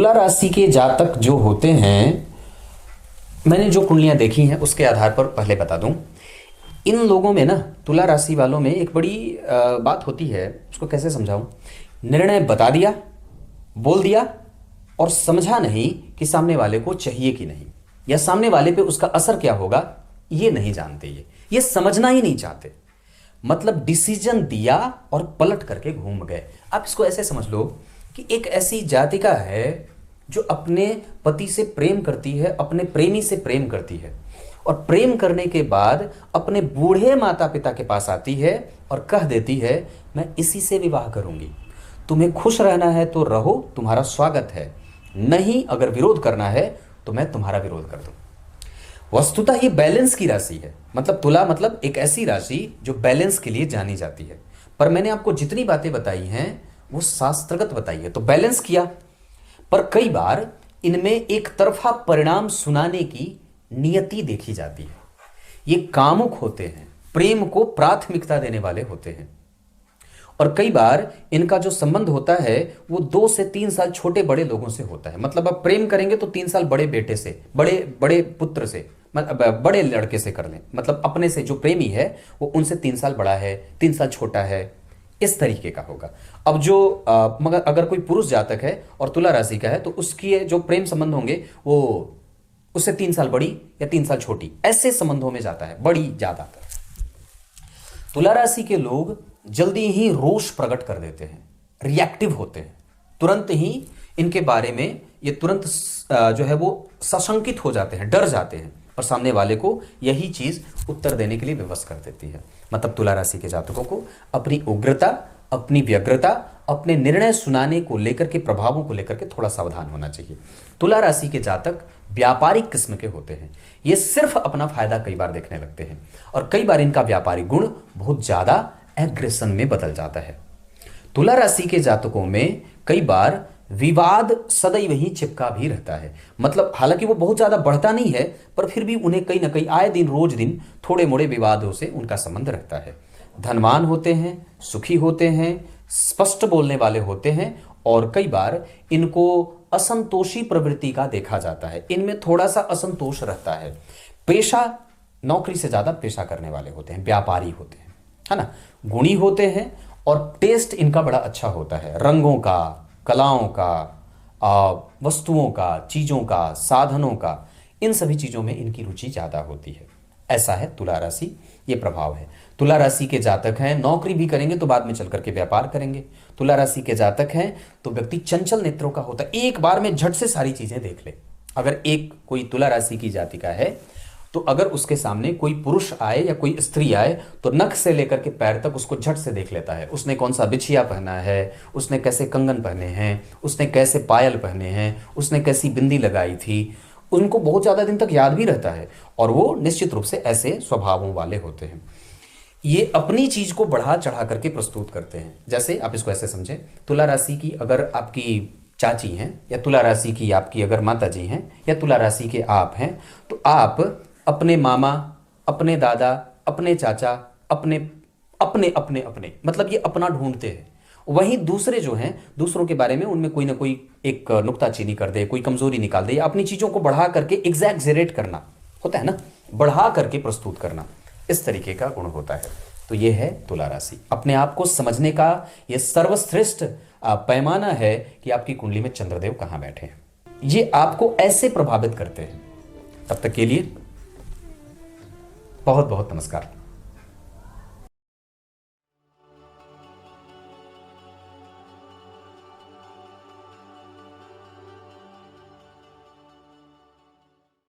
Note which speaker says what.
Speaker 1: तुला राशि के जातक जो होते हैं, मैंने जो कुंडलियां देखी हैं उसके आधार पर पहले बता दूं, इन लोगों में ना, तुला राशि वालों में एक बड़ी बात होती है। उसको कैसे समझाऊं? निर्णय बता दिया, बोल दिया और समझा नहीं कि सामने वाले को चाहिए कि नहीं, या सामने वाले पे उसका असर क्या होगा ये नहीं जानते। ये समझना ही नहीं चाहते। मतलब डिसीजन दिया और पलट करके घूम गए। आप इसको ऐसे समझ लो कि एक ऐसी जातिका है जो अपने पति से प्रेम करती है, अपने प्रेमी से प्रेम करती है, और प्रेम करने के बाद अपने बूढ़े माता पिता के पास आती है और कह देती है, मैं इसी से विवाह करूंगी। तुम्हें खुश रहना है तो रहो, तुम्हारा स्वागत है, नहीं अगर विरोध करना है तो मैं तुम्हारा विरोध कर दूं। वस्तुतः ये बैलेंस की राशि है। मतलब तुला मतलब एक ऐसी राशि जो बैलेंस के लिए जानी जाती है। पर मैंने आपको जितनी बातें बताई हैं वो शास्त्रगत बताई है, तो बैलेंस किया। पर कई बार इनमें एक तरफा परिणाम सुनाने की नियति देखी जाती है। ये कामुक होते हैं, प्रेम को प्राथमिकता देने वाले होते हैं, और कई बार इनका जो संबंध होता है वो 2 से 3 साल छोटे बड़े लोगों से होता है। मतलब अब प्रेम करेंगे तो 3 साल बड़े बेटे से, बड़े बड़े पुत्र से, मतलब बड़े लड़के से कर लें। मतलब अपने से जो प्रेमी है वो उनसे 3 साल बड़ा है, 3 साल छोटा है, इस तरीके का होगा। अब जो मगर अगर कोई पुरुष जातक है और तुला राशि का है तो उसकी जो प्रेम संबंध होंगे वो उससे 3 साल बड़ी या 3 साल छोटी, ऐसे संबंधों में जाता है, बड़ी ज्यादातर। तुला राशि के लोग जल्दी ही रोष प्रकट कर देते हैं, रिएक्टिव होते हैं, तुरंत ही इनके बारे में ये तुरंत जो है वो सशंकित हो जाते हैं, डर जाते हैं, और सामने वाले को यही चीज उत्तर देने के लिए विवश कर देती है। मतलब तुला राशि के जातकों को अपनी उग्रता, अपनी व्यग्रता, अपने निर्णय सुनाने को लेकर के, प्रभावों को लेकर के थोड़ा सावधान होना चाहिए। तुला राशि के जातक व्यापारिक किस्म के होते हैं। ये सिर्फ अपना फायदा कई बार देखने लगते हैं, और कई बार इनका व्यापारिक गुण बहुत ज्यादा एग्रेशन में बदल जाता है। तुला राशि के जातकों में कई बार विवाद सदैव ही चिपका भी रहता है। मतलब हालांकि वो बहुत ज्यादा बढ़ता नहीं है, पर फिर भी उन्हें कहीं ना कहीं आए दिन, रोज दिन थोड़े मोड़े विवादों से उनका संबंध रहता है। धनवान होते हैं, सुखी होते हैं, स्पष्ट बोलने वाले होते हैं, और कई बार इनको असंतोषी प्रवृत्ति का देखा जाता है। इनमें थोड़ा सा असंतोष रहता है। पेशा, नौकरी से ज्यादा पेशा करने वाले होते हैं, व्यापारी होते हैं, है ना। गुणी होते हैं, और टेस्ट इनका बड़ा अच्छा होता है, रंगों का, कलाओं का, वस्तुओं का, चीजों का, साधनों का, इन सभी चीजों में इनकी रुचि ज्यादा होती है। ऐसा है तुला राशि, ये प्रभाव है। तुला राशि के जातक हैं, नौकरी भी करेंगे तो बाद में चल करके व्यापार करेंगे। तुला राशि के जातक हैं तो व्यक्ति चंचल नेत्रों का होता है, एक बार में झट से सारी चीजें देख ले। अगर एक कोई तुला राशि की जातिका है तो अगर उसके सामने कोई पुरुष आए या कोई स्त्री आए तो नख से लेकर के पैर तक उसको झट से देख लेता है। उसने कौन सा बिछिया पहना है, उसने कैसे कंगन पहने हैं, उसने कैसे पायल पहने हैं, उसने कैसी बिंदी लगाई थी, उनको बहुत ज़्यादा दिन तक याद भी रहता है, और वो निश्चित रूप से ऐसे स्वभावों वाले होते हैं। ये अपनी चीज को बढ़ा चढ़ा करके प्रस्तुत करते हैं। जैसे आप इसको ऐसे समझें, तुला राशि की अगर आपकी चाची हैं, या तुला राशि की आपकी अगर माता जी हैं, या तुला राशि के आप हैं, तो आप अपने मामा, अपने दादा, अपने चाचा, अपने अपने अपने अपने मतलब ये अपना ढूंढते हैं। वहीं दूसरे जो हैं, दूसरों के बारे में उनमें कोई ना कोई एक नुक्ताचीनी कर दे, कोई कमजोरी निकाल दे, या अपनी चीजों को बढ़ा करके एग्जैगरेट करना होता है ना, बढ़ा करके प्रस्तुत करना, इस तरीके का गुण होता है। तो ये है तुला राशि। अपने आप को समझने का ये सर्वश्रेष्ठ पैमाना है कि आपकी कुंडली में चंद्रदेव कहां बैठे हैं। ये आपको ऐसे प्रभावित करते हैं। तब तक के लिए बहुत बहुत नमस्कार।